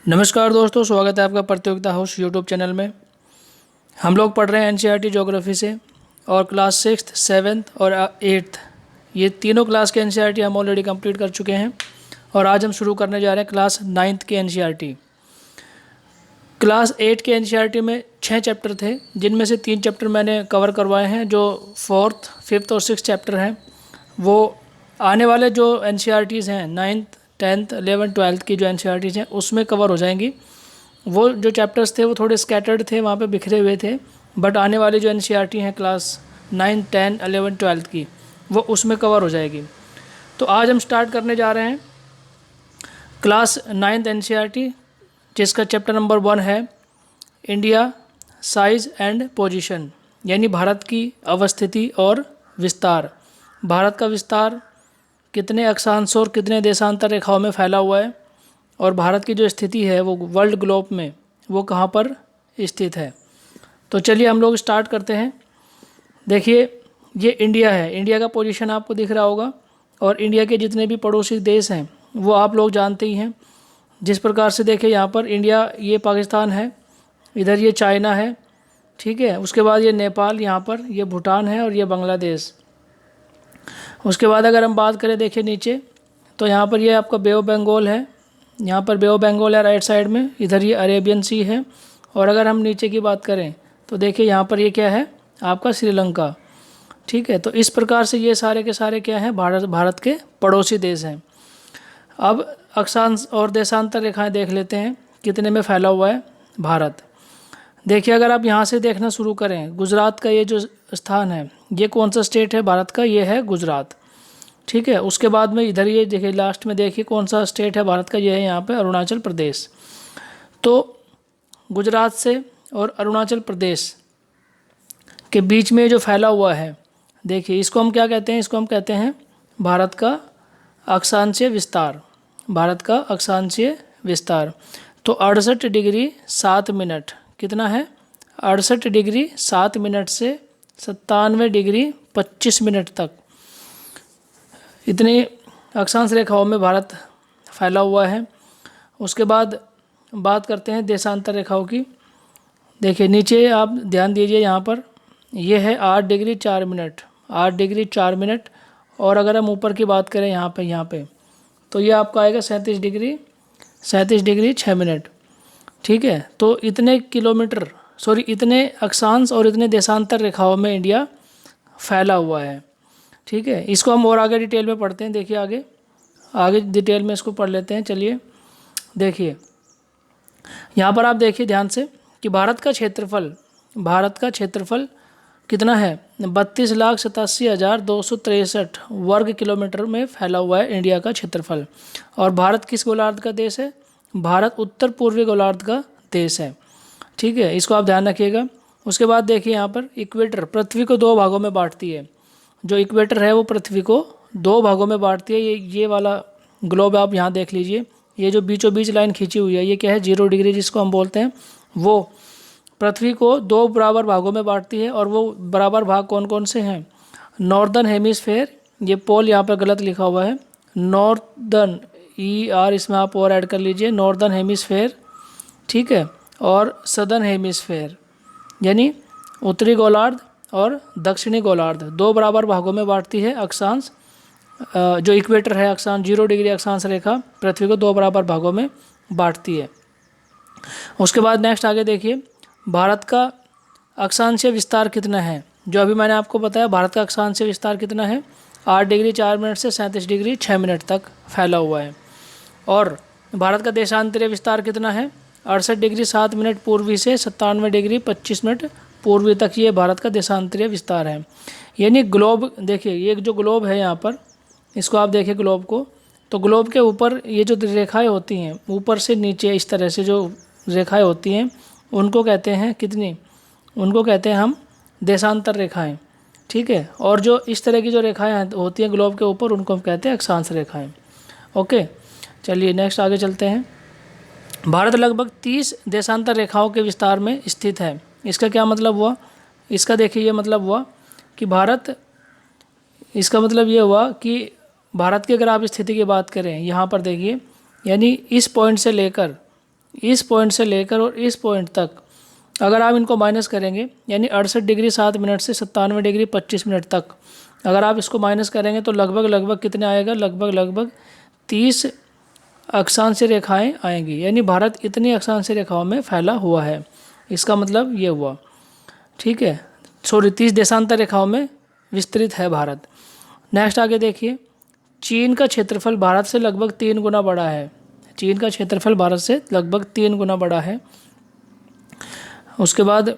नमस्कार दोस्तों, स्वागत है आपका प्रतियोगिता हाउस यूट्यूब चैनल में। हम लोग पढ़ रहे हैं एनसीईआरटी ज्योग्राफी से और क्लास 6th 7th और 8th ये तीनों क्लास के एनसीईआरटी हम ऑलरेडी कंप्लीट कर चुके हैं और आज हम शुरू करने जा रहे हैं क्लास 9th के एनसीईआरटी। क्लास 8 के एनसीईआरटी में 6 चैप्टर थे, जिनमें से 3 चैप्टर मैंने कवर करवाए हैं। जो 4th 5th और 6th चैप्टर हैं वो आने वाले जो एनसीईआरटीज़ हैं 9th 10th 11th 12th की जो एनसीईआरटीज़ हैं उसमें कवर हो जाएंगी। वो जो चैप्टर्स थे वो थोड़े स्कैटर्ड थे, वहाँ पे बिखरे हुए थे, बट आने वाली जो एनसीईआरटी हैं क्लास 9 10 11 12 की वो उसमें कवर हो जाएगी। तो आज हम स्टार्ट करने जा रहे हैं क्लास 9th एनसीईआरटी, जिसका चैप्टर नंबर 1 है इंडिया साइज़ एंड पोजीशन, यानी भारत की अवस्थिति और विस्तार। भारत का विस्तार कितने अक्षांश और कितने देशांतर रेखाओं में फैला हुआ है और भारत की जो स्थिति है वो वर्ल्ड ग्लोब में वो कहाँ पर स्थित है। तो चलिए हम लोग स्टार्ट करते हैं। देखिए ये इंडिया है, इंडिया का पोजीशन आपको दिख रहा होगा और इंडिया के जितने भी पड़ोसी देश हैं वो आप लोग जानते ही हैं। जिस प्रकार से देखिए यहाँ पर इंडिया, ये पाकिस्तान है, इधर ये चाइना है, ठीक है, उसके बाद ये नेपाल, यहाँ पर ये भूटान है और ये बांग्लादेश। उसके बाद अगर हम बात करें देखिए नीचे, तो यहाँ पर ये आपका बे ऑफ बंगाल है, यहाँ पर बे ऑफ बंगाल है राइट साइड में, इधर ये अरेबियन सी है। और अगर हम नीचे की बात करें तो देखिए यहाँ पर ये क्या है आपका श्रीलंका, ठीक है। तो इस प्रकार से ये सारे के सारे क्या हैं भारत के पड़ोसी देश हैं। अब अक्षांश और देशांतर रेखाएं देख लेते हैं कितने में फैला हुआ है भारत। देखिए अगर आप यहाँ से देखना शुरू करें, गुजरात का ये जो स्थान है ये कौन सा स्टेट है भारत का, ये है गुजरात, ठीक है। उसके बाद में इधर ये देखिए लास्ट में देखिए कौन सा स्टेट है भारत का, ये है यहाँ पे अरुणाचल प्रदेश। तो गुजरात से और अरुणाचल प्रदेश के बीच में जो फैला हुआ है, देखिए इसको हम क्या कहते हैं, इसको हम कहते हैं भारत का अक्षांशीय विस्तार, भारत का अक्षांशीय विस्तार। तो 68 डिग्री 7 मिनट कितना है, 68 डिग्री 7 मिनट से 97 डिग्री 25 मिनट तक इतनी अक्षांश रेखाओं में भारत फैला हुआ है। उसके बाद बात करते हैं देशांतर रेखाओं की। देखिए नीचे आप ध्यान दीजिए, यहाँ पर ये है 8 डिग्री 4 मिनट, 8 डिग्री 4 मिनट। और अगर हम ऊपर की बात करें यहाँ पे तो ये आपका आएगा 37 डिग्री 6 मिनट, ठीक है। तो इतने किलोमीटर इतने अक्षांश और इतने देशांतर रेखाओं में इंडिया फैला हुआ है, ठीक है। इसको हम और आगे डिटेल में पढ़ते हैं। देखिए आगे डिटेल में इसको पढ़ लेते हैं। चलिए देखिए यहाँ पर आप देखिए ध्यान से कि भारत का क्षेत्रफल कितना है, 32,87,263 वर्ग किलोमीटर में फैला हुआ है इंडिया का क्षेत्रफल। और भारत किस गोलार्ध का देश है, भारत उत्तर पूर्वी गोलार्ध का देश है, ठीक है। इसको आप ध्यान रखिएगा। उसके बाद देखिए यहाँ पर इक्वेटर पृथ्वी को 2 भागों में बांटती है, जो इक्वेटर है वो पृथ्वी को 2 भागों में बांटती है। ये वाला ग्लोब आप यहाँ देख लीजिए, ये जो बीचों बीच लाइन खींची हुई है ये क्या है, 0 डिग्री जिसको हम बोलते हैं, वो पृथ्वी को 2 बराबर भागों में बांटती है। और वो बराबर भाग कौन कौन से हैं, नॉर्दर्न हेमिस्फेयर, ये पोल यहाँ पर गलत लिखा हुआ है, नॉर्दर्न ER इसमें आप और ऐड कर लीजिए, नॉर्दर्न हेमिस्फेयर, ठीक है, और सदर्न हेमिस्फेयर, यानी उत्तरी गोलार्ध और दक्षिणी गोलार्ध 2 बराबर भागों में बांटती है अक्षांश। जो इक्वेटर है अक्षांश 0 डिग्री अक्षांश रेखा पृथ्वी को 2 बराबर भागों में बांटती है। उसके बाद नेक्स्ट आगे देखिए भारत का अक्षांशीय विस्तार कितना है। जो अभी मैंने आपको बताया भारत का अक्षांशीय विस्तार कितना है, 8 डिग्री 4 मिनट से 37 डिग्री 6 मिनट तक फैला हुआ है। और भारत का देशांतरीय विस्तार कितना है, 68 डिग्री 7 मिनट पूर्वी से 97 डिग्री 25 मिनट पूर्वी तक ये भारत का देशांतरीय विस्तार है। यानी ग्लोब देखिए, ये जो ग्लोब है यहाँ पर, इसको आप देखिए ग्लोब को, तो ग्लोब के ऊपर ये जो रेखाएं होती हैं ऊपर से नीचे इस तरह से जो रेखाएं होती हैं उनको कहते हैं कितनी, उनको कहते हैं हम देशांतर रेखाएं, ठीक है। और जो इस तरह की जो रेखाएं होती हैं ग्लोब के ऊपर उनको हम कहते हैं अक्षांश रेखाएं। ओके चलिए नेक्स्ट आगे चलते हैं। भारत लगभग 30 देशांतर रेखाओं के विस्तार में स्थित है। इसका क्या मतलब हुआ, इसका देखिए ये मतलब हुआ कि इसका मतलब ये हुआ कि भारत की अगर आप स्थिति की बात करें यहाँ पर देखिए, यानी इस पॉइंट से लेकर इस पॉइंट से लेकर और इस पॉइंट तक अगर आप इनको माइनस करेंगे, यानी 68 डिग्री 7 मिनट से 97 डिग्री 25 मिनट तक अगर आप इसको माइनस करेंगे तो लगभग कितने आएगा, लगभग 30 अक्षांश रेखाएं आएंगी। यानी भारत इतनी अक्षांश रेखाओं में फैला हुआ है, इसका मतलब ये हुआ। ठीक है, 30 देशांतर रेखाओं में विस्तृत है भारत। नेक्स्ट आगे देखिए, चीन का क्षेत्रफल भारत से लगभग 3 गुना बड़ा है। चीन का क्षेत्रफल भारत से लगभग 3 गुना बड़ा है। उसके बाद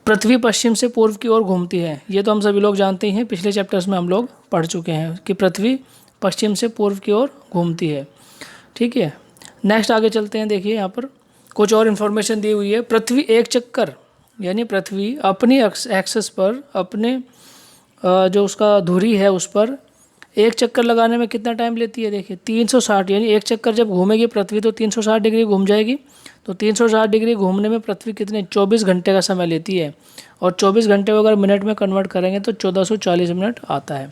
पृथ्वी पश्चिम से पूर्व की ओर घूमती है। ये तो हम सभी लोग जानते हैं, पिछले चैप्टर्स में हम लोग पढ़ चुके हैं कि पृथ्वी पश्चिम से पूर्व की ओर घूमती है। ठीक है, नेक्स्ट आगे चलते हैं। देखिए यहाँ पर कुछ और इन्फॉर्मेशन दी हुई है। पृथ्वी एक चक्कर, यानी पृथ्वी अपनी एक्सेस पर, अपने जो उसका धुरी है उस पर एक चक्कर लगाने में कितना टाइम लेती है। देखिए 360, यानी एक चक्कर जब घूमेगी पृथ्वी तो 360 डिग्री घूम जाएगी। तो 360 डिग्री घूमने में पृथ्वी कितने 24 घंटे का समय लेती है। और 24 घंटे को अगर मिनट में कन्वर्ट करेंगे तो 1440 मिनट आता है।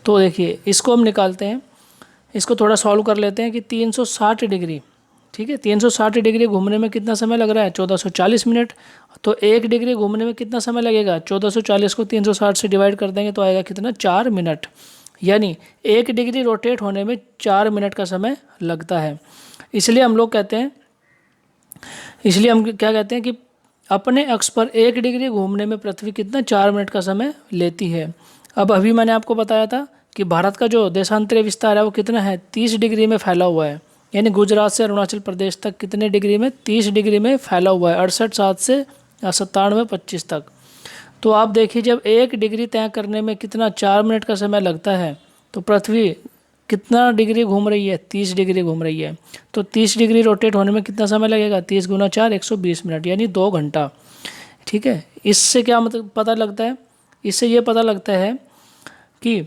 तो देखिए इसको हम निकालते हैं, इसको थोड़ा सॉल्व कर लेते हैं कि 360 डिग्री, ठीक है, 360 डिग्री घूमने में कितना समय लग रहा है, 1440 मिनट। तो 1 डिग्री घूमने में कितना समय लगेगा, 1440 को 360 से डिवाइड कर देंगे तो आएगा कितना, 4 मिनट। यानी 1 डिग्री रोटेट होने में 4 मिनट का समय लगता है। इसलिए हम लोग कहते हैं, इसलिए हम क्या कहते हैं कि अपने अक्ष पर 1 डिग्री घूमने में पृथ्वी कितना 4 मिनट का समय लेती है। अब अभी मैंने आपको बताया था कि भारत का जो देशांतरीय विस्तार है वो कितना है, 30 डिग्री में फैला हुआ है। यानी गुजरात से अरुणाचल प्रदेश तक कितने डिग्री में, 30 डिग्री में फैला हुआ है, 68 से 97 25 तक। तो आप देखिए जब 1 डिग्री तय करने में कितना 4 मिनट का समय लगता है, तो पृथ्वी कितना डिग्री घूम रही है, 30 डिग्री घूम रही है। तो 30 डिग्री रोटेट होने में कितना समय लगेगा, 30 गुना 4 120 मिनट, यानी 2 घंटा। ठीक है, इससे क्या मतलब पता लगता है, इससे ये पता लगता है कि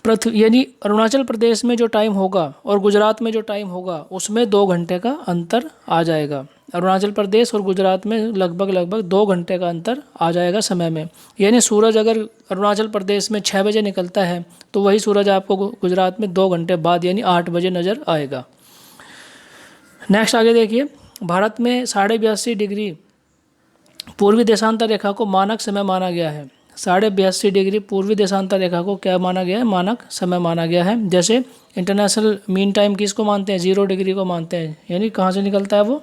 पृथ्वी, यानी अरुणाचल प्रदेश में जो टाइम होगा और गुजरात में जो टाइम होगा उसमें 2 घंटे का अंतर आ जाएगा। अरुणाचल प्रदेश और गुजरात में लगभग 2 घंटे का अंतर आ जाएगा समय में। यानी सूरज अगर अरुणाचल प्रदेश में 6 बजे निकलता है तो वही सूरज आपको गुजरात में 2 घंटे बाद यानी 8 बजे नज़र आएगा। नेक्स्ट आगे देखिए, भारत में 82.5 डिग्री पूर्वी देशांतर रेखा को मानक समय माना गया है। 82.5 डिग्री पूर्वी देशांतर रेखा को क्या माना गया है, मानक समय माना गया है। जैसे इंटरनेशनल मीन टाइम किसको मानते हैं, 0 डिग्री को मानते हैं। यानी कहाँ से निकलता है वो,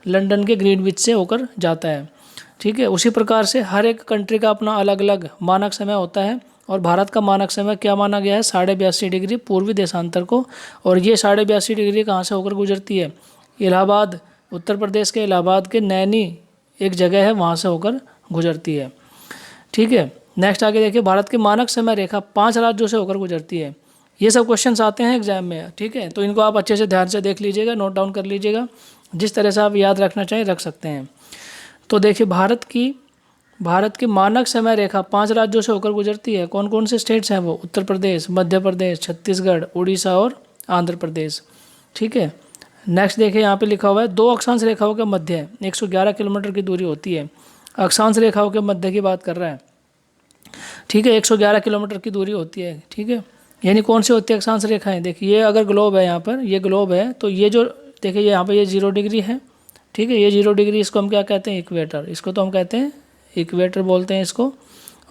लंदन के ग्रीनविच से होकर जाता है। ठीक है, उसी प्रकार से हर एक कंट्री का अपना अलग अलग मानक समय होता है और भारत का मानक समय क्या माना गया है, 82.5 डिग्री पूर्वी देशांतर को। और ये 82.5 डिग्री कहाँ से होकर गुजरती है, इलाहाबाद, उत्तर प्रदेश के इलाहाबाद के नैनी एक जगह है वहाँ से होकर गुजरती है। ठीक है, नेक्स्ट आगे देखिए, भारत की मानक समय रेखा 5 राज्यों से होकर गुजरती है। ये सब क्वेश्चंस आते हैं एग्जाम में। ठीक है, तो इनको आप अच्छे से ध्यान से देख लीजिएगा, नोट डाउन कर लीजिएगा, जिस तरह से आप याद रखना चाहें रख सकते हैं। तो देखिए भारत की मानक समय रेखा 5 राज्यों से होकर गुजरती है। कौन कौन से स्टेट्स हैं वो, उत्तर प्रदेश, मध्य प्रदेश, छत्तीसगढ़, उड़ीसा और आंध्र प्रदेश। ठीक है, नेक्स्ट देखिए यहाँ पे लिखा हुआ है 2 अक्षांश रेखाओं के मध्य 111 किलोमीटर की दूरी होती है। अक्षांश रेखाओं के मध्य की बात कर रहा है। ठीक है, 111 किलोमीटर की दूरी होती है। ठीक है, यानी कौन सी होती है अक्षांश रेखाएं, देखिए ये अगर ग्लोब है, यहाँ पर ये ग्लोब है, तो ये जो देखिए यहाँ पर ये 0 डिग्री है। ठीक है, ये 0 डिग्री, इसको हम क्या कहते हैं, इक्वेटर, इसको तो हम कहते हैं इक्वेटर बोलते हैं इसको।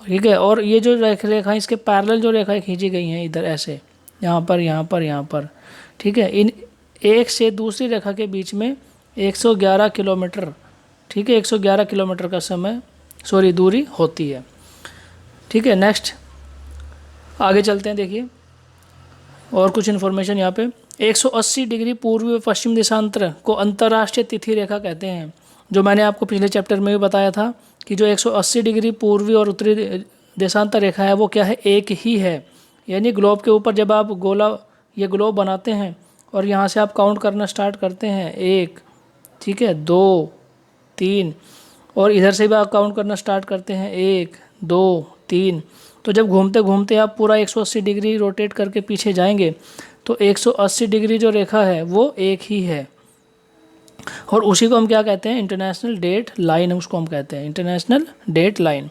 ठीक है, और ये जो रेखाएं इसके पैरेलल जो रेखाएं खींची गई हैं इधर ऐसे, यहाँ पर यहाँ पर यहाँ पर। ठीक है, इन एक से दूसरी रेखा के बीच में 111 किलोमीटर, ठीक है, 111 किलोमीटर का दूरी होती है। ठीक है, नेक्स्ट आगे चलते हैं। देखिए और कुछ इन्फॉर्मेशन यहाँ पे, 180 डिग्री पूर्वी व पश्चिम देशांतर को अंतर्राष्ट्रीय तिथि रेखा कहते हैं। जो मैंने आपको पिछले चैप्टर में भी बताया था कि जो 180 डिग्री पूर्वी और उत्तरी देशांतर रेखा है वो क्या है, एक ही है। यानी ग्लोब के ऊपर जब आप ये ग्लोब बनाते हैं और यहाँ से आप काउंट करना स्टार्ट करते हैं 1, ठीक है, 2, 3, और इधर से भी आप काउंट करना स्टार्ट करते हैं 1, 2, 3। तो जब घूमते घूमते आप पूरा 180 डिग्री रोटेट करके पीछे जाएंगे तो 180 डिग्री जो रेखा है वो एक ही है। और उसी को हम क्या कहते हैं, इंटरनेशनल डेट लाइन, उसको हम कहते हैं इंटरनेशनल डेट लाइन।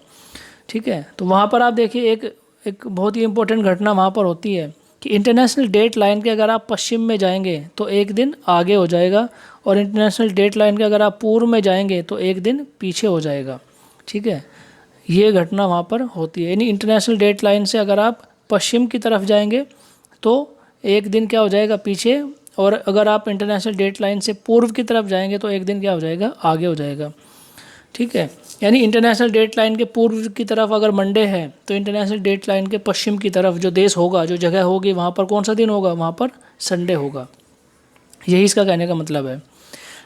ठीक है, तो वहाँ पर आप देखिए एक बहुत ही इम्पोर्टेंट घटना वहाँ पर होती है कि इंटरनेशनल डेट लाइन के अगर आप पश्चिम में जाएंगे तो एक दिन आगे हो जाएगा, और इंटरनेशनल डेट लाइन के अगर आप पूर्व में जाएंगे तो एक दिन पीछे हो जाएगा। ठीक है, ये घटना वहाँ पर होती है। यानी इंटरनेशनल डेट लाइन से अगर आप पश्चिम की तरफ जाएंगे तो एक दिन क्या हो जाएगा, पीछे, और अगर आप इंटरनेशनल डेट लाइन से पूर्व की तरफ जाएंगे तो एक दिन क्या हो जाएगा, आगे हो जाएगा। ठीक है, यानी इंटरनेशनल डेट लाइन के पूर्व की तरफ अगर मंडे है तो इंटरनेशनल डेट लाइन के पश्चिम की तरफ जो देश होगा, जो जगह होगी, वहाँ पर कौन सा दिन होगा, वहाँ पर संडे होगा। यही इसका कहने का मतलब है।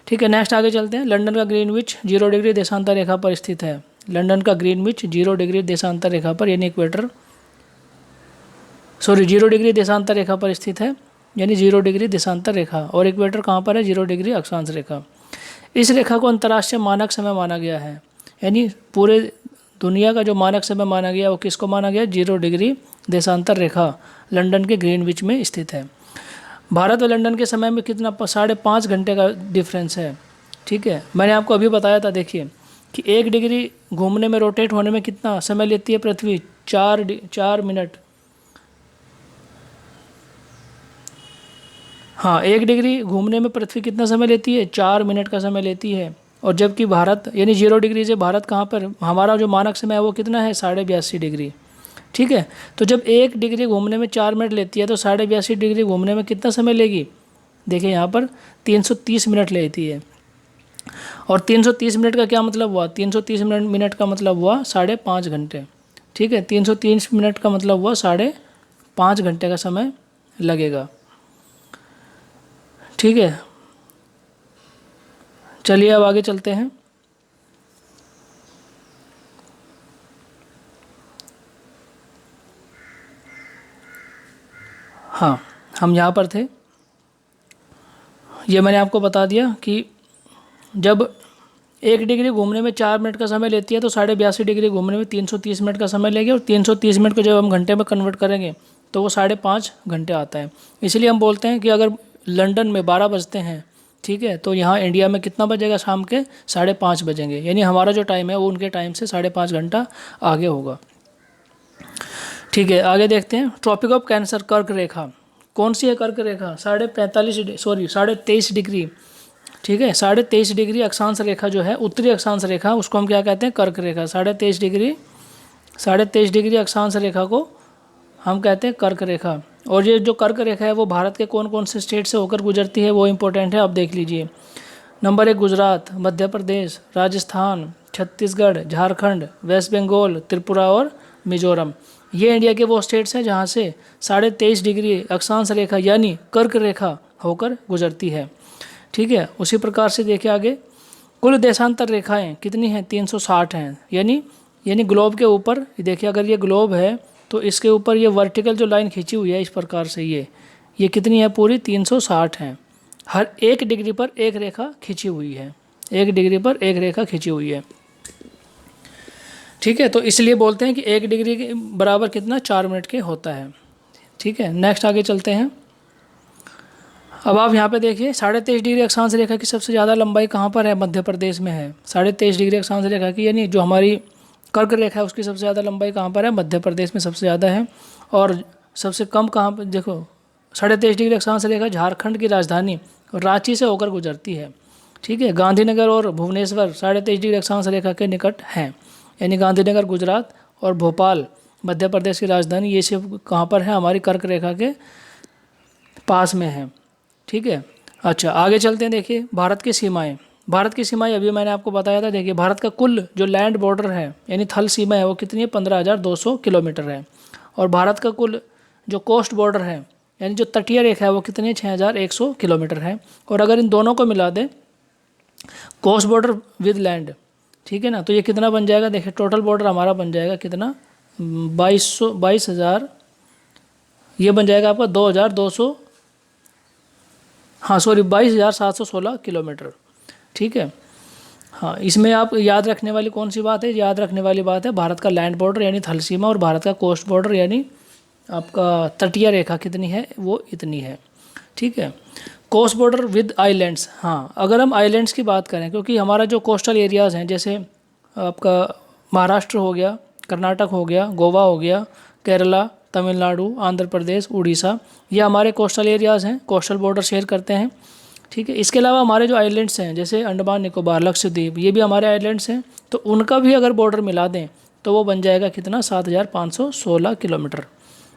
ठीक है, नेक्स्ट आगे चलते हैं। लंदन का ग्रीनविच 0 डिग्री देशांतर रेखा पर स्थित है। लंदन का ग्रीनविच 0 डिग्री देशांतर रेखा पर यानी इक्वेटर 0 डिग्री देशांतर रेखा पर स्थित है, यानी 0 डिग्री देशांतर रेखा। और इक्वेटर कहाँ पर है, 0 डिग्री अक्षांश रेखा। इस रेखा को अंतर्राष्ट्रीय मानक समय माना गया है, यानी पूरे दुनिया का जो मानक समय माना गया वो किसको माना गया, 0 डिग्री देशांतर रेखा लंदन के ग्रीनविच में स्थित है। भारत और लंदन के समय में कितना, 5.5 घंटे का डिफरेंस है। ठीक है, मैंने आपको अभी बताया था, देखिए कि 1 डिग्री घूमने में, रोटेट होने में कितना समय लेती है पृथ्वी, 4 मिनट। हाँ, 1 डिग्री घूमने में पृथ्वी कितना समय लेती है, 4 मिनट का समय लेती है। और जबकि भारत यानी 0 डिग्री से भारत कहाँ पर, हमारा जो मानक समय है वो कितना है, 82.5 डिग्री। ठीक है, तो जब 1 डिग्री घूमने में 4 मिनट लेती है तो 82.5 डिग्री घूमने में कितना समय लेगी, देखिए यहाँ पर 330 मिनट लेती है। और 330 मिनट का क्या मतलब हुआ, 330 मिनट का मतलब हुआ 5.5 घंटे। ठीक है, 330 मिनट का मतलब हुआ 5.5 घंटे का समय लगेगा। ठीक है, चलिए अब आगे चलते हैं। हाँ, हम यहाँ पर थे, ये मैंने आपको बता दिया कि जब 1 डिग्री घूमने में 4 मिनट का समय लेती है तो 82.5 डिग्री घूमने में 330 मिनट का समय लेगी, और 330 मिनट को जब हम घंटे में कन्वर्ट करेंगे तो वो 5.5 घंटे आता है। इसलिए हम बोलते हैं कि अगर लंदन में 12 बजते हैं, ठीक है, तो यहाँ इंडिया में कितना बजेगा, शाम के 5:30 बजेंगे, यानी हमारा जो टाइम है वो उनके टाइम से 5.5 घंटा आगे होगा। ठीक है, आगे देखते हैं। ट्रॉपिक ऑफ कैंसर, कर्क रेखा कौन सी है, कर्क रेखा 23.5 डिग्री। ठीक है, 23.5 डिग्री अक्षांश रेखा जो है, उत्तरी अक्षांश रेखा, उसको हम क्या कहते हैं, कर्क रेखा। 23.5 डिग्री अक्षांश रेखा को हम कहते हैं कर्क रेखा। और ये जो कर्क रेखा है वो भारत के कौन कौन से स्टेट से होकर गुजरती है वो इम्पोर्टेंट है, आप देख लीजिए। नंबर 1 गुजरात, मध्य प्रदेश, राजस्थान, छत्तीसगढ़, झारखंड, वेस्ट बंगाल, त्रिपुरा और मिजोरम। ये इंडिया के वो स्टेट्स हैं जहाँ से 23.5 डिग्री अक्षांश रेखा यानी कर्क रेखा होकर गुजरती है। ठीक है, उसी प्रकार से देखिए आगे, कुल देशांतर रेखाएं कितनी हैं, 360 हैं। यानी ग्लोब के ऊपर देखिए, अगर ये ग्लोब है तो इसके ऊपर ये वर्टिकल जो लाइन खींची हुई है इस प्रकार से, ये कितनी है, पूरी 360 हैं। हर 1 डिग्री पर एक रेखा खींची हुई है, 1 डिग्री पर एक रेखा खींची हुई है। ठीक है, तो इसलिए बोलते हैं कि 1 डिग्री के बराबर कितना, 4 मिनट के होता है। ठीक है, नेक्स्ट आगे चलते हैं। अब आप यहाँ पे देखिए 23.5 डिग्री अक्षांश रेखा की सबसे ज़्यादा लंबाई कहाँ पर है, मध्य प्रदेश में है। 23.5 डिग्री अक्षांश रेखा की यानी जो हमारी कर्क रेखा है उसकी सबसे ज़्यादा लंबाई कहाँ पर है, मध्य प्रदेश में सबसे ज़्यादा है। और सबसे कम कहाँ पर, देखो 23.5 डिग्री अक्षांश रेखा झारखंड की राजधानी रांची से होकर गुजरती है। ठीक है, गांधीनगर और भुवनेश्वर 23.5 डिग्री अक्षांश रेखा के निकट हैं, यानी गांधीनगर गुजरात और भोपाल मध्य प्रदेश की राजधानी, ये सब कहाँ पर है, हमारी कर्क रेखा के पास में है। ठीक है, अच्छा आगे चलते हैं। देखिए भारत की सीमाएं, अभी मैंने आपको बताया था। देखिए भारत का कुल जो लैंड बॉर्डर है यानी थल सीमा है वो कितनी है, 15,200 किलोमीटर है। और भारत का कुल जो कोस्ट बॉर्डर है यानी जो तटीय रेखा है वो कितनी है, 6,100 किलोमीटर है। और अगर इन दोनों को मिला दें, कोस्ट बॉर्डर विद लैंड, ठीक है ना, तो ये कितना बन जाएगा, देखिए टोटल बॉर्डर हमारा बन जाएगा कितना, 22,000, ये बन जाएगा आपका 22,716 किलोमीटर। ठीक है, हाँ, इसमें आप याद रखने वाली कौन सी बात है, याद रखने वाली बात है भारत का लैंड बॉर्डर यानी थल सीमा और भारत का कोस्ट बॉर्डर यानी आपका तटीय रेखा कितनी है, वो इतनी है। ठीक है, कोस्ट बॉर्डर विद आइलैंड्स, हाँ अगर हम आइलैंड्स की बात करें, क्योंकि हमारा जो कोस्टल एरियाज़ हैं जैसे आपका महाराष्ट्र हो गया, कर्नाटक हो गया, गोवा हो गया, केरला, तमिलनाडु, आंध्र प्रदेश, उड़ीसा, ये हमारे कोस्टल एरियाज़ हैं, कोस्टल बॉर्डर शेयर करते हैं। ठीक है, इसके अलावा हमारे जो आइलैंड्स हैं जैसे अंडमान निकोबार, लक्षद्वीप, ये भी हमारे आइलैंड्स हैं, तो उनका भी अगर बॉर्डर मिला दें तो वो बन जाएगा कितना, 7,516 किलोमीटर।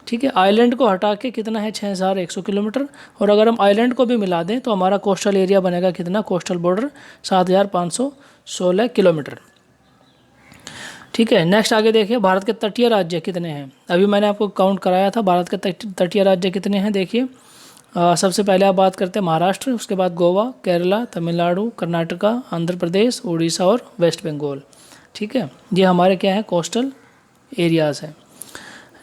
ठीक है, आइलैंड को हटा के कितना है, 6,100 किलोमीटर, और अगर हम आइलैंड को भी मिला दें तो हमारा कोस्टल एरिया बनेगा कितना, कोस्टल बॉर्डर 7,516 किलोमीटर। ठीक है, नेक्स्ट आगे देखिए भारत के तटीय राज्य कितने हैं। अभी मैंने आपको काउंट कराया था भारत के तटीय राज्य कितने हैं। देखिए सबसे पहले आप बात करते हैं महाराष्ट्र, उसके बाद गोवा, केरला, तमिलनाडु, कर्नाटका, आंध्र प्रदेश, उड़ीसा और वेस्ट बंगाल। ठीक है, ये हमारे क्या है, कोस्टल एरियाज़ हैं।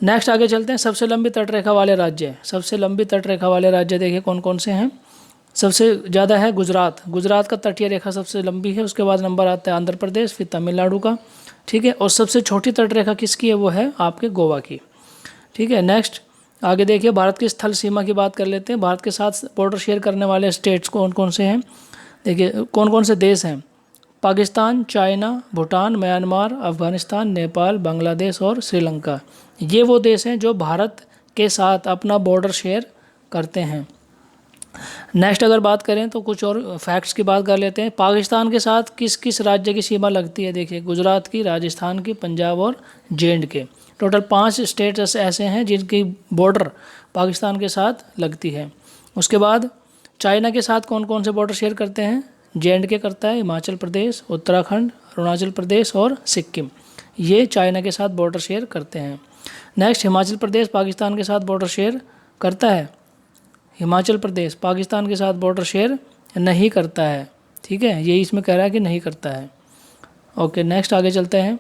नेक्स्ट आगे चलते हैं, सबसे लंबी तटरेखा वाले राज्य। सबसे लंबी तटरेखा वाले राज्य देखिए कौन कौन से हैं। सबसे ज़्यादा है गुजरात, गुजरात का तटीय रेखा सबसे लंबी है, उसके बाद नंबर आता है आंध्र प्रदेश, फिर तमिलनाडु का। ठीक है, और सबसे छोटी तटरेखा किसकी है, वो है आपके गोवा की। ठीक है, नेक्स्ट आगे देखिए भारत की स्थल सीमा की बात कर लेते हैं। भारत के साथ बॉर्डर शेयर करने वाले स्टेट्स कौन कौन से हैं। देखिए कौन कौन से देश हैं, पाकिस्तान, चाइना, भूटान, म्यांमार, अफगानिस्तान, नेपाल, बांग्लादेश और श्रीलंका। ये वो देश हैं जो भारत के साथ अपना बॉर्डर शेयर करते हैं। नेक्स्ट अगर बात करें तो कुछ और फैक्ट्स की बात कर लेते हैं। पाकिस्तान के साथ किस किस राज्य की सीमा लगती है। देखिए गुजरात की, राजस्थान की, पंजाब और जे.एंड.के। टोटल 5 स्टेट्स ऐसे हैं जिनकी बॉर्डर पाकिस्तान के साथ लगती है। उसके बाद चाइना के साथ कौन कौन से बॉर्डर शेयर करते हैं। जे.एंड.के करता है, हिमाचल प्रदेश, उत्तराखंड, अरुणाचल प्रदेश और सिक्किम, ये चाइना के साथ बॉर्डर शेयर करते हैं। नेक्स्ट हिमाचल प्रदेश पाकिस्तान के साथ बॉर्डर शेयर करता है। हिमाचल प्रदेश पाकिस्तान के साथ बॉर्डर शेयर नहीं करता है। ठीक है, यही इसमें कह रहा है कि नहीं करता है। ओके, नेक्स्ट आगे चलते हैं।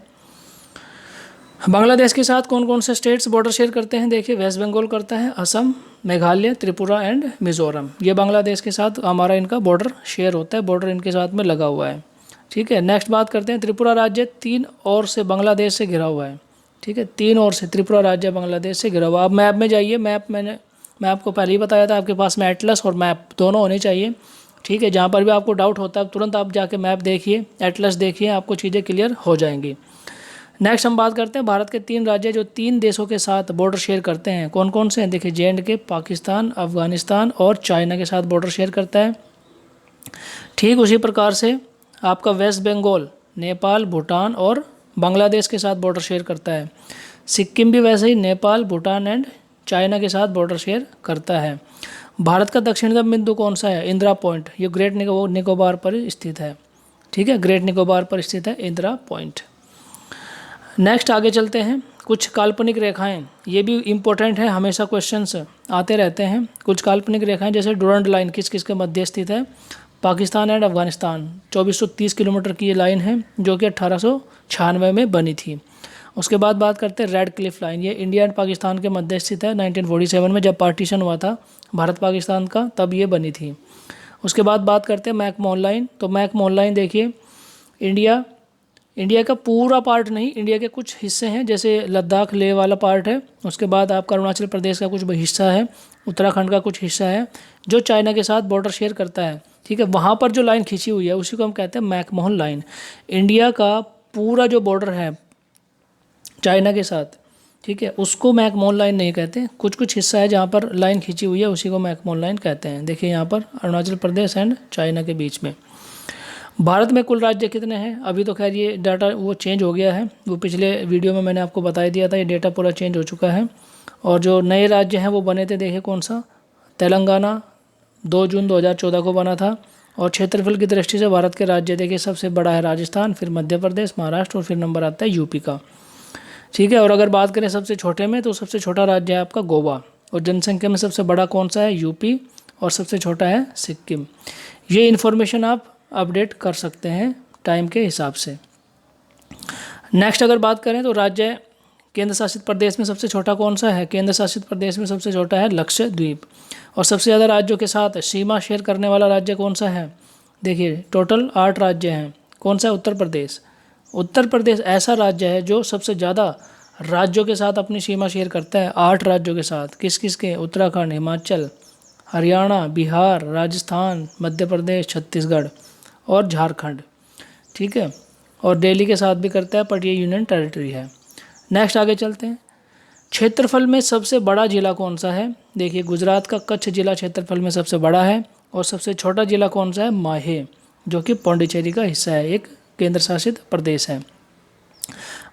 बांग्लादेश के साथ कौन कौन से स्टेट्स बॉर्डर शेयर करते हैं। देखिए वेस्ट बंगाल करता है, असम, मेघालय, त्रिपुरा एंड मिजोरम, ये बांग्लादेश के साथ हमारा इनका बॉर्डर शेयर होता है, बॉर्डर इनके साथ में लगा हुआ है। ठीक है, नेक्स्ट बात करते हैं। त्रिपुरा राज्य 3 ओर से बांग्लादेश से घिरा हुआ है। ठीक है, 3 ओर से त्रिपुरा राज्य बांग्लादेश से घिरा हुआ। आप मैप में जाइए, मैं आपको पहले ही बताया था आपके पास में एटलस और मैप दोनों होने चाहिए। ठीक है, जहाँ पर भी आपको डाउट होता है तुरंत आप जाके मैप देखिए, एटलस देखिए, आपको चीज़ें क्लियर हो जाएंगी। नेक्स्ट हम बात करते हैं भारत के 3 राज्य जो 3 देशों के साथ बॉर्डर शेयर करते हैं। कौन कौन से हैं। देखिए जे.एंड.के, पाकिस्तान, अफगानिस्तान और चाइना के साथ बॉर्डर शेयर करता है। ठीक उसी प्रकार से आपका वेस्ट बंगाल नेपाल, भूटान और बांग्लादेश के साथ बॉर्डर शेयर करता है। सिक्किम भी वैसे ही नेपाल, भूटान एंड चाइना के साथ बॉर्डर शेयर करता है। भारत का दक्षिणतम बिंदु कौन सा है। इंदिरा पॉइंट, ये ग्रेट निकोबार पर स्थित है। ठीक है, ग्रेट निकोबार पर स्थित है इंदिरा पॉइंट। नेक्स्ट आगे चलते हैं। कुछ काल्पनिक रेखाएं, ये भी इम्पोर्टेंट है, हमेशा क्वेश्चंस आते रहते हैं। कुछ काल्पनिक रेखाएं जैसे डुरंड लाइन किस किस के मध्य स्थित है। पाकिस्तान एंड अफगानिस्तान, 2430 किलोमीटर की ये लाइन है जो कि 1896 में बनी थी। उसके बाद बात करते हैं रेड क्लिफ लाइन, ये इंडिया एंड पाकिस्तान के मध्य स्थित है। 1947 में जब पार्टीशन हुआ था भारत पाकिस्तान का, तब ये बनी थी। उसके बाद बात करते हैं मैकमोहन लाइन। तो मैकमोहन लाइन देखिए इंडिया का पूरा पार्ट नहीं, इंडिया के कुछ हिस्से हैं जैसे लद्दाख लेह वाला पार्ट है। उसके बाद आपका अरुणाचल प्रदेश का कुछ हिस्सा है, उत्तराखंड का कुछ हिस्सा है जो चाइना के साथ बॉर्डर शेयर करता है। ठीक है, वहाँ पर जो लाइन खींची हुई है उसी को हम कहते हैं मैकमोहन लाइन। इंडिया का पूरा जो बॉर्डर है चाइना के साथ, ठीक है, उसको मैकमोहन लाइन नहीं कहते। कुछ कुछ हिस्सा है जहाँ पर लाइन खींची हुई है उसी को मैकमोहन लाइन कहते हैं। देखिए यहाँ पर अरुणाचल प्रदेश एंड चाइना के बीच में। भारत में कुल राज्य कितने हैं। अभी तो खैर ये डाटा वो चेंज हो गया है, वो पिछले वीडियो में मैंने आपको बता दिया था, ये डेटा पूरा चेंज हो चुका है। और जो नए राज्य हैं वो बने थे, देखिए कौन सा, तेलंगाना 2 जून 2014 को बना था। और क्षेत्रफल की दृष्टि से भारत के राज्य देखिए सबसे बड़ा है राजस्थान, फिर मध्य प्रदेश, महाराष्ट्र और फिर नंबर आता है यूपी का। ठीक है, और अगर बात करें सबसे छोटे में तो सबसे छोटा राज्य है आपका गोवा। और जनसंख्या में सबसे बड़ा कौन सा है, यूपी, और सबसे छोटा है सिक्किम। ये इन्फॉर्मेशन आप अपडेट कर सकते हैं टाइम के हिसाब से। नेक्स्ट अगर बात करें तो राज्य केंद्र शासित प्रदेश में सबसे छोटा कौन सा है। केंद्र शासित प्रदेश में सबसे छोटा है लक्षद्वीप। और सबसे ज़्यादा राज्यों के साथ सीमा शेयर करने वाला राज्य कौन सा है। देखिए टोटल 8 राज्य हैं। कौन सा है, उत्तर प्रदेश। उत्तर प्रदेश ऐसा राज्य है जो सबसे ज़्यादा राज्यों के साथ अपनी सीमा शेयर करता है, 8 राज्यों के साथ। किस किस के, उत्तराखंड, हिमाचल, हरियाणा, बिहार, राजस्थान, मध्य प्रदेश, छत्तीसगढ़ और झारखंड। ठीक है, और दिल्ली के साथ भी करता है, बट ये यूनियन टेरिटरी है। नेक्स्ट आगे चलते हैं। क्षेत्रफल में सबसे बड़ा जिला कौन सा है? देखिए गुजरात का कच्छ जिला क्षेत्रफल में सबसे बड़ा है। और सबसे छोटा जिला कौन सा है? माहे, जो कि पौंडीचेरी का हिस्सा है, एक केंद्र शासित प्रदेश है।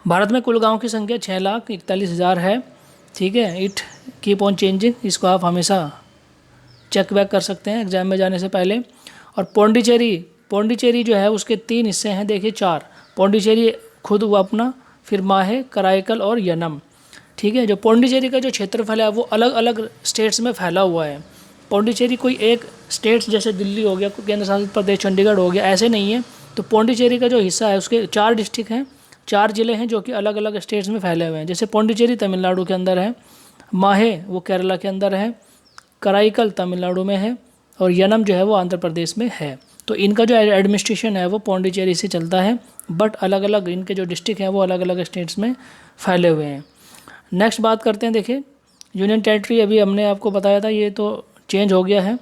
भारत में कुल गाँव की संख्या 6,41,000 है। ठीक है, इट कीप ऑन चेंजिंग, इसको आप हमेशा चेक बैक कर सकते हैं एग्जाम में जाने से पहले। और पौंडीचेरी जो है उसके 3 हिस्से हैं, देखिए 4। पौंडीचेरी खुद वो अपना, फिर माहे, कराईकल और यनम। ठीक है, जो पौंडीचेरी का जो क्षेत्रफल है वो अलग अलग स्टेट्स में फैला हुआ है। पौंडीचेरी कोई एक स्टेट्स जैसे दिल्ली हो गया, केंद्र शासित प्रदेश चंडीगढ़ हो गया, ऐसे नहीं है। तो पौंडीचेरी का जो हिस्सा है उसके 4 डिस्ट्रिक्ट हैं, 4 ज़िले हैं जो कि अलग अलग स्टेट्स में फैले हुए हैं। जैसे पौंडीचेरी तमिलनाडु के अंदर है, माहे वो केरला के अंदर है, कराईकल तमिलनाडु में है, और यनम जो है वो आंध्र प्रदेश में है। तो इनका जो एडमिनिस्ट्रेशन है वो पौंडीचेरी से चलता है, बट अलग अलग इनके जो डिस्ट्रिक्ट हैं वो अलग अलग स्टेट्स में फैले हुए हैं। नेक्स्ट बात करते हैं, देखिए यूनियन टेरिटरी अभी हमने आपको बताया था, ये तो चेंज हो गया है।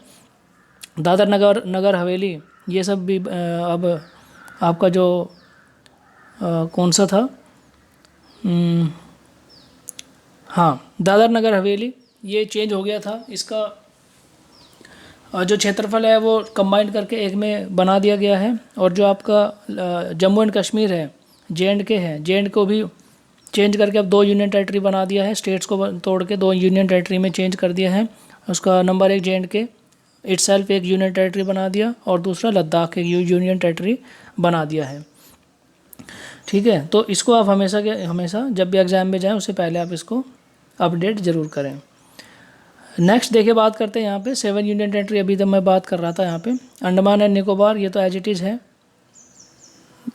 दादर नगर हवेली ये सब भी अब आपका जो कौन सा था, हाँ दादर नगर हवेली ये चेंज हो गया था। इसका जो क्षेत्रफल है वो कंबाइंड करके एक में बना दिया गया है। और जो आपका जम्मू एंड कश्मीर है, JNK है, JNK को भी चेंज करके अब 2 यूनियन टेरिटरी बना दिया है। स्टेट्स को तोड़ के 2 यूनियन टेरिटरी में चेंज कर दिया है। उसका नंबर 1 JNK इटसेल्फ एक यूनियन टेरिटरी बना दिया, और दूसरा लद्दाख एक यूनियन टेरिटरी बना दिया है। ठीक है, तो इसको आप हमेशा जब भी एग्जाम में जाएं उससे पहले आप इसको अपडेट ज़रूर करें। नेक्स्ट देखिए बात करते हैं यहाँ पे 7 यूनियन टेरिटरी, अभी तक मैं बात कर रहा था यहाँ पे। अंडमान एंड निकोबार ये तो एज इट इज़ है,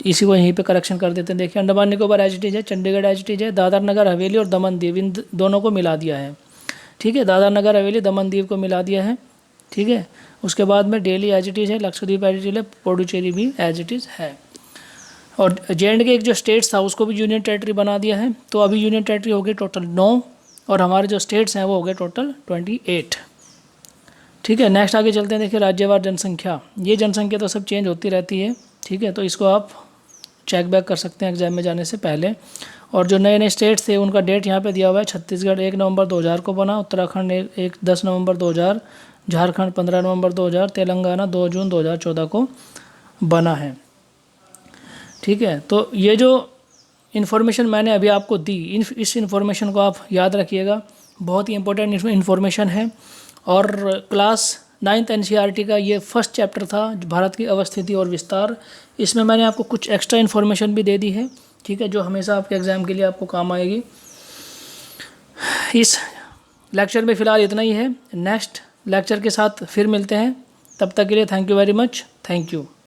इसी को यहीं पे करेक्शन कर देते हैं। देखिए Andaman Nicobar as it is है, चंडीगढ़ एज इट इज़ है, दादर नगर हवेली और दमन दीव इन दोनों को मिला दिया है। ठीक है, दादर नगर हवेली दमन दीव को मिला दिया है। ठीक है, उसके बाद में दिल्ली एज इट इज़ है, लक्षद्वीप एज इट इज़ है, पुडुचेरी भी एज इट इज़ है। और JNK एक जो स्टेट्स था उसको भी यूनियन टेरिटरी बना दिया है। तो अभी यूनियन टेरिटरी हो गई टोटल 9, और हमारे जो स्टेट्स हैं वो हो गए टोटल 28। ठीक है, नेक्स्ट आगे चलते हैं। देखिए राज्यवार जनसंख्या, ये जनसंख्या तो सब चेंज होती रहती है। ठीक है, तो इसको आप चेक बैक कर सकते हैं एग्जाम में जाने से पहले। और जो नए नए स्टेट्स थे उनका डेट यहाँ पे दिया हुआ है। छत्तीसगढ़ 1 नवंबर 2000 को बना, उत्तराखंड 10 नवंबर 2000, झारखंड 15 नवंबर 2000, तेलंगाना 2 जून 2014 को बना है। ठीक है, तो ये जो इन्फॉर्मेशन मैंने अभी आपको दी, इस इन्फॉर्मेशन को आप याद रखिएगा, बहुत ही इंपॉर्टेंट इन्फॉर्मेशन है। और क्लास 9th NCERT का ये फर्स्ट चैप्टर था, भारत की अवस्थिति और विस्तार। इसमें मैंने आपको कुछ एक्स्ट्रा इन्फॉर्मेशन भी दे दी है। ठीक है, जो हमेशा आपके एग्ज़ाम के लिए आपको काम आएगी। इस लेक्चर में फ़िलहाल इतना ही है, नेक्स्ट लेक्चर के साथ फिर मिलते हैं। तब तक के लिए thank you very much, thank you.